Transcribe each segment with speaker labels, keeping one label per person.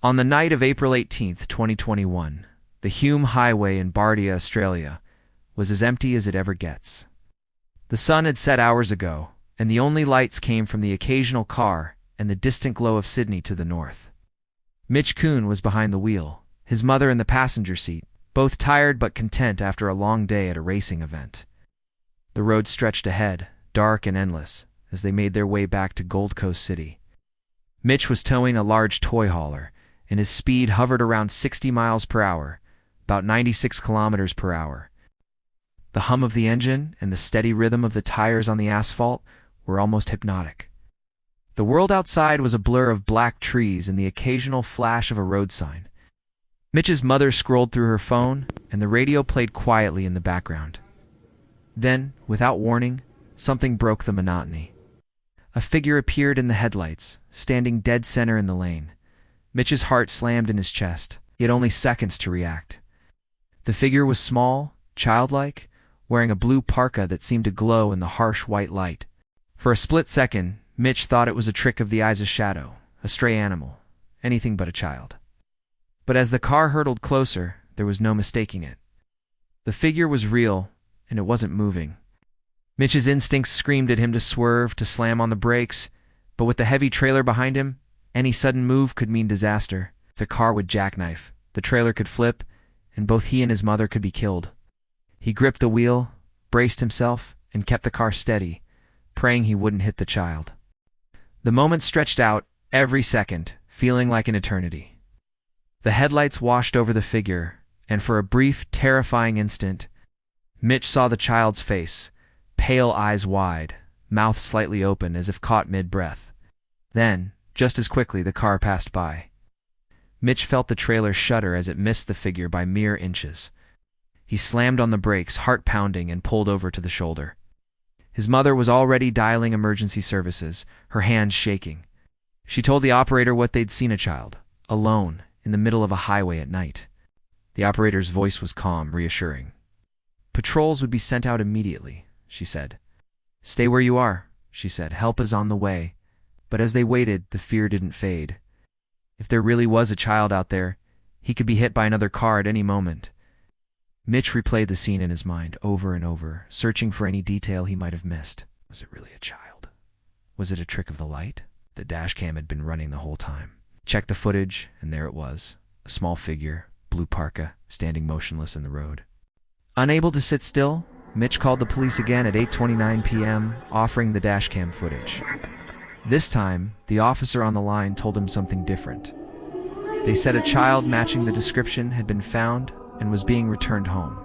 Speaker 1: On the night of April 18, 2021, the Hume Highway in Bardia, Australia, was as empty as it ever gets. The sun had set hours ago, and the only lights came from the occasional car and the distant glow of Sydney to the north. Mitch Kuhn was behind the wheel, his mother in the passenger seat, both tired but content after a long day at a racing event. The road stretched ahead, dark and endless, as they made their way back to Gold Coast City. Mitch was towing a large toy hauler, and his speed hovered around 60 miles per hour, about 96 kilometers per hour. The hum of the engine and the steady rhythm of the tires on the asphalt were almost hypnotic. The world outside was a blur of black trees and the occasional flash of a road sign. Mitch's mother scrolled through her phone, and the radio played quietly in the background. Then, without warning, something broke the monotony. A figure appeared in the headlights, standing dead center in the lane. Mitch's heart slammed in his chest. He had only seconds to react. The figure was small, childlike, wearing a blue parka that seemed to glow in the harsh white light. For a split second, Mitch thought it was a trick of the eyes of shadow, a stray animal, anything but a child. But as the car hurtled closer, there was no mistaking it. The figure was real, and it wasn't moving. Mitch's instincts screamed at him to swerve, to slam on the brakes, but with the heavy trailer behind him, any sudden move could mean disaster. The car would jackknife, the trailer could flip, and both he and his mother could be killed. He gripped the wheel, braced himself, and kept the car steady, praying he wouldn't hit the child. The moment stretched out, every second, feeling like an eternity. The headlights washed over the figure, and for a brief, terrifying instant, Mitch saw the child's face, pale eyes wide, mouth slightly open as if caught mid-breath. Then, just as quickly, the car passed by. Mitch felt the trailer shudder as it missed the figure by mere inches. He slammed on the brakes, heart pounding, and pulled over to the shoulder. His mother was already dialing emergency services, her hands shaking. She told the operator what they'd seen: a child, alone, in the middle of a highway at night. The operator's voice was calm, reassuring. "Patrols would be sent out immediately," she said. "Stay where you are," she said. "Help is on the way." But as they waited, the fear didn't fade. If there really was a child out there, he could be hit by another car at any moment. Mitch replayed the scene in his mind over and over, searching for any detail he might have missed. Was it really a child? Was it a trick of the light? The dashcam had been running the whole time. Checked the footage, and there it was. A small figure, blue parka, standing motionless in the road. Unable to sit still, Mitch called the police again at 8:29 p.m., offering the dashcam footage. This time, the officer on the line told him something different. They said a child matching the description had been found and was being returned home.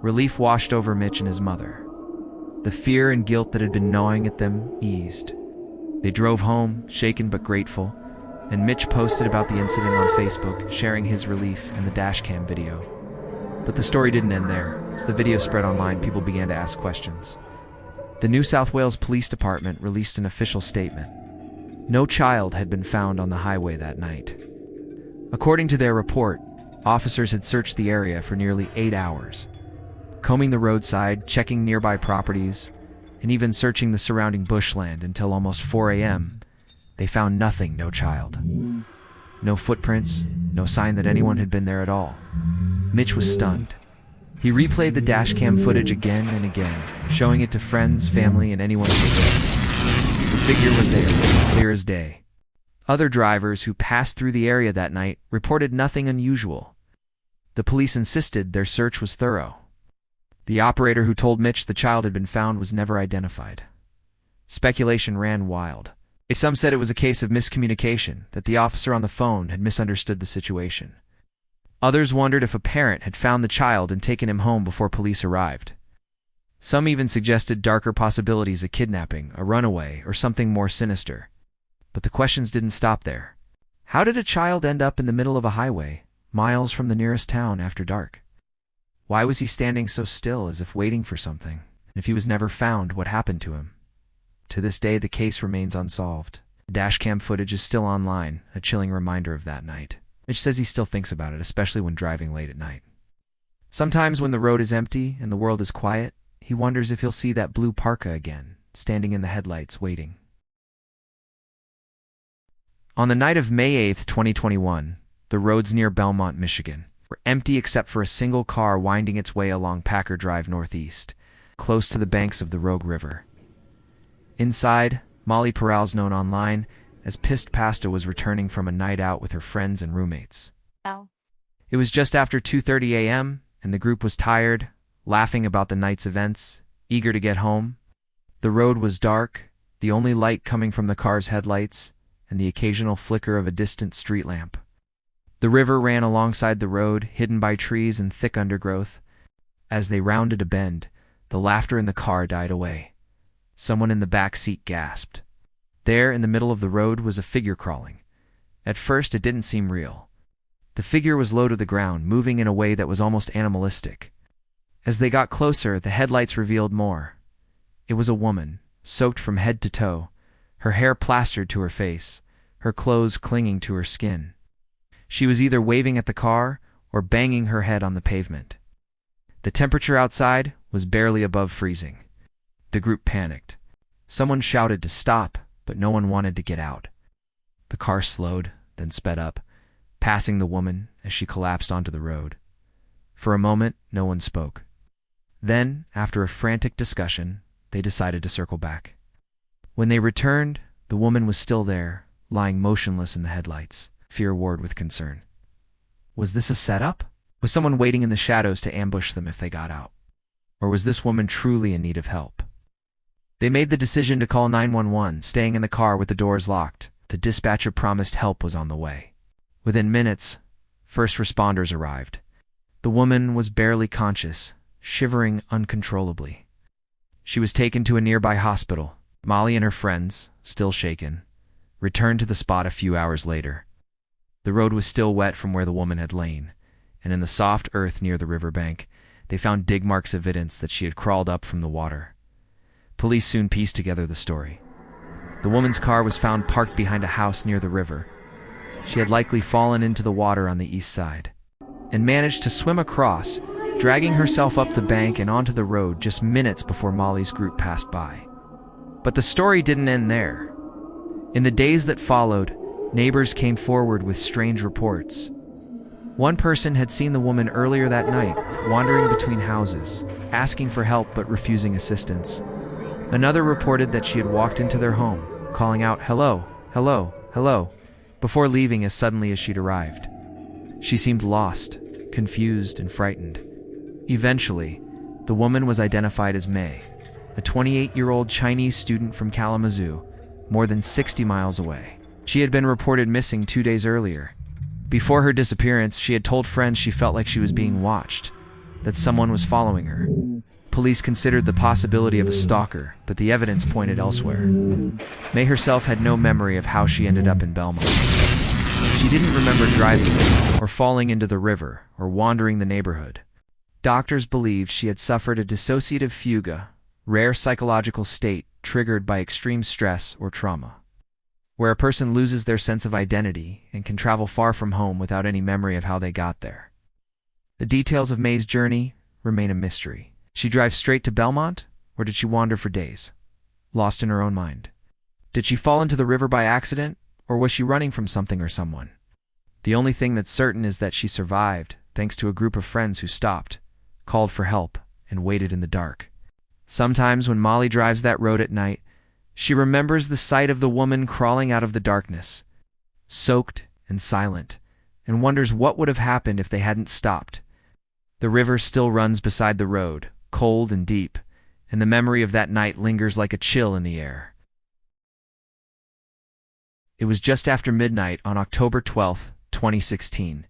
Speaker 1: Relief washed over Mitch and his mother. The fear and guilt that had been gnawing at them eased. They drove home, shaken but grateful, and Mitch posted about the incident on Facebook, sharing his relief and the dashcam video. But the story didn't end there. As the video spread online, people began to ask questions. The New South Wales Police Department released an official statement. No child had been found on the highway that night. According to their report, officers had searched the area for nearly 8 hours, combing the roadside, checking nearby properties, and even searching the surrounding bushland until almost 4 a.m. They found nothing, no child. No footprints, no sign that anyone had been there at all. Mitch was stunned. He replayed the dashcam footage again and again, showing it to friends, family, and anyone who was there. The figure was there, clear as day. Other drivers who passed through the area that night reported nothing unusual. The police insisted their search was thorough. The operator who told Mitch the child had been found was never identified. Speculation ran wild. Some said it was a case of miscommunication, that the officer on the phone had misunderstood the situation. Others wondered if a parent had found the child and taken him home before police arrived. Some even suggested darker possibilities: a kidnapping, a runaway, or something more sinister. But the questions didn't stop there. How did a child end up in the middle of a highway, miles from the nearest town after dark? Why was he standing so still, as if waiting for something? And if he was never found, what happened to him? To this day, the case remains unsolved. The dashcam footage is still online, a chilling reminder of that night. Mitch says he still thinks about it, especially when driving late at night. Sometimes when the road is empty and the world is quiet, he wonders if he'll see that blue parka again, standing in the headlights waiting. On the night of May 8, 2021, the roads near Belmont, Michigan, were empty except for a single car winding its way along Packer Drive northeast, close to the banks of the Rogue River. Inside, Molly Peralez, known online as Pissed Pasta, was returning from a night out with her friends and roommates. It was just after 2:30 a.m., and the group was tired, laughing about the night's events, eager to get home. The road was dark, the only light coming from the car's headlights and the occasional flicker of a distant street lamp. The river ran alongside the road, hidden by trees and thick undergrowth. As they rounded a bend, the laughter in the car died away. Someone in the back seat gasped. There, in the middle of the road, was a figure crawling. At first, it didn't seem real. The figure was low to the ground, moving in a way that was almost animalistic. As they got closer, the headlights revealed more. It was a woman, soaked from head to toe, her hair plastered to her face, her clothes clinging to her skin. She was either waving at the car or banging her head on the pavement. The temperature outside was barely above freezing. The group panicked. Someone shouted to stop, but no one wanted to get out. The car slowed, then sped up, passing the woman as she collapsed onto the road. For a moment, no one spoke. Then, after a frantic discussion, they decided to circle back. When they returned, the woman was still there, lying motionless in the headlights. Fear warred with concern. Was this a setup? Was someone waiting in the shadows to ambush them if they got out? Or was this woman truly in need of help? They made the decision to call 911, staying in the car with the doors locked. The dispatcher promised help was on the way. Within minutes, first responders arrived. The woman was barely conscious, shivering uncontrollably. She was taken to a nearby hospital. Molly and her friends, still shaken, returned to the spot a few hours later. The road was still wet from where the woman had lain, and in the soft earth near the riverbank, they found dig marks, evidence that she had crawled up from the water. Police soon pieced together the story. The woman's car was found parked behind a house near the river. She had likely fallen into the water on the east side, and managed to swim across, dragging herself up the bank and onto the road just minutes before Molly's group passed by. But the story didn't end there. In the days that followed, neighbors came forward with strange reports. One person had seen the woman earlier that night, wandering between houses, asking for help but refusing assistance. Another reported that she had walked into their home, calling out, "Hello, hello, hello," before leaving as suddenly as she'd arrived. She seemed lost, confused, and frightened. Eventually, the woman was identified as May, a 28-year-old Chinese student from Kalamazoo, more than 60 miles away. She had been reported missing 2 days earlier. Before her disappearance, she had told friends she felt like she was being watched, that someone was following her. Police considered the possibility of a stalker, but the evidence pointed elsewhere. May herself had no memory of how she ended up in Belmont. She didn't remember driving or falling into the river or wandering the neighborhood. Doctors believed she had suffered a dissociative fugue, rare psychological state triggered by extreme stress or trauma, where a person loses their sense of identity and can travel far from home without any memory of how they got there. The details of May's journey remain a mystery. Did she drive straight to Belmont, or did she wander for days, lost in her own mind? Did she fall into the river by accident, or was she running from something or someone? The only thing that's certain is that she survived, thanks to a group of friends who stopped, called for help, and waited in the dark. Sometimes when Molly drives that road at night, she remembers the sight of the woman crawling out of the darkness, soaked and silent, and wonders what would have happened if they hadn't stopped. The river still runs beside the road, cold and deep, and the memory of that night lingers like a chill in the air. It was just after midnight on October 12, 2016,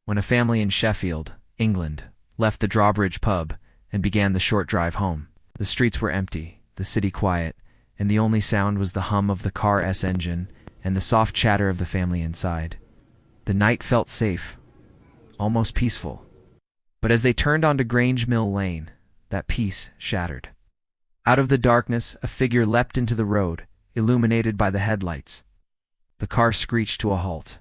Speaker 1: when a family in Sheffield, England, left the Drawbridge pub and began the short drive home. The streets were empty, the city quiet, and the only sound was the hum of the car's engine and the soft chatter of the family inside. The night felt safe, almost peaceful. But as they turned onto Grange Mill Lane, that peace shattered. Out of the darkness, a figure leapt into the road, illuminated by the headlights. The car screeched to a halt.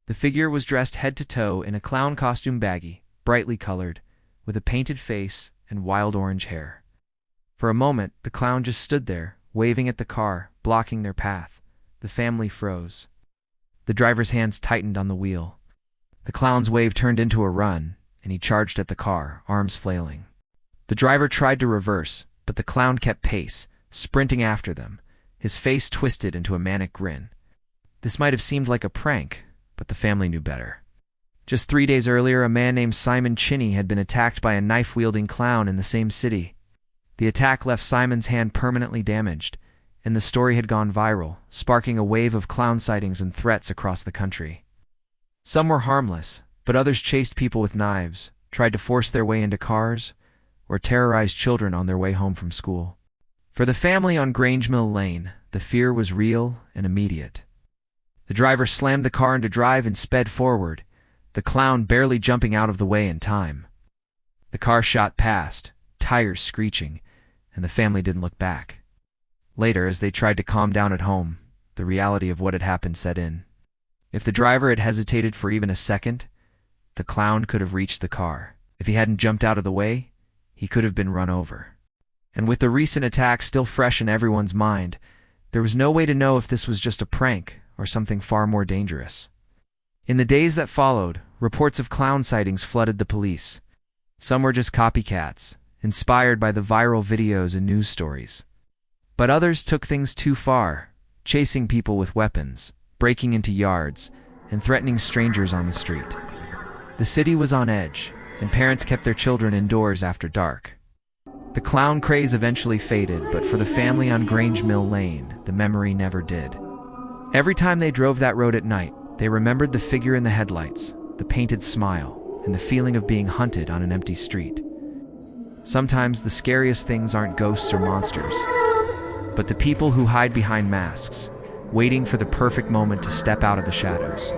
Speaker 1: The figure was dressed head to toe in a clown costume, baggy, brightly colored, with a painted face and wild orange hair. For a moment, the clown just stood there, waving at the car, blocking their path. The family froze. The driver's hands tightened on the wheel. The clown's wave turned into a run, and he charged at the car, arms flailing. The driver tried to reverse, but the clown kept pace, sprinting after them, his face twisted into a manic grin. This might have seemed like a prank, but the family knew better. Just 3 days earlier, a man named Simon Chinney had been attacked by a knife-wielding clown in the same city. The attack left Simon's hand permanently damaged, and the story had gone viral, sparking a wave of clown sightings and threats across the country. Some were harmless, but others chased people with knives, tried to force their way into cars, or terrorized children on their way home from school. For the family on Grange Mill Lane, the fear was real and immediate. The driver slammed the car into drive and sped forward, the clown barely jumping out of the way in time. The car shot past, tires screeching, and the family didn't look back. Later, as they tried to calm down at home, the reality of what had happened set in. If the driver had hesitated for even a second, the clown could have reached the car. If he hadn't jumped out of the way, he could have been run over. And with the recent attack still fresh in everyone's mind, there was no way to know if this was just a prank or something far more dangerous. In the days that followed, reports of clown sightings flooded the police. Some were just copycats, inspired by the viral videos and news stories. But others took things too far, chasing people with weapons, breaking into yards, and threatening strangers on the street. The city was on edge, and parents kept their children indoors after dark. The clown craze eventually faded, but for the family on Grange Mill Lane, the memory never did. Every time they drove that road at night, they remembered the figure in the headlights, the painted smile, and the feeling of being hunted on an empty street. Sometimes the scariest things aren't ghosts or monsters, but the people who hide behind masks, waiting for the perfect moment to step out of the shadows.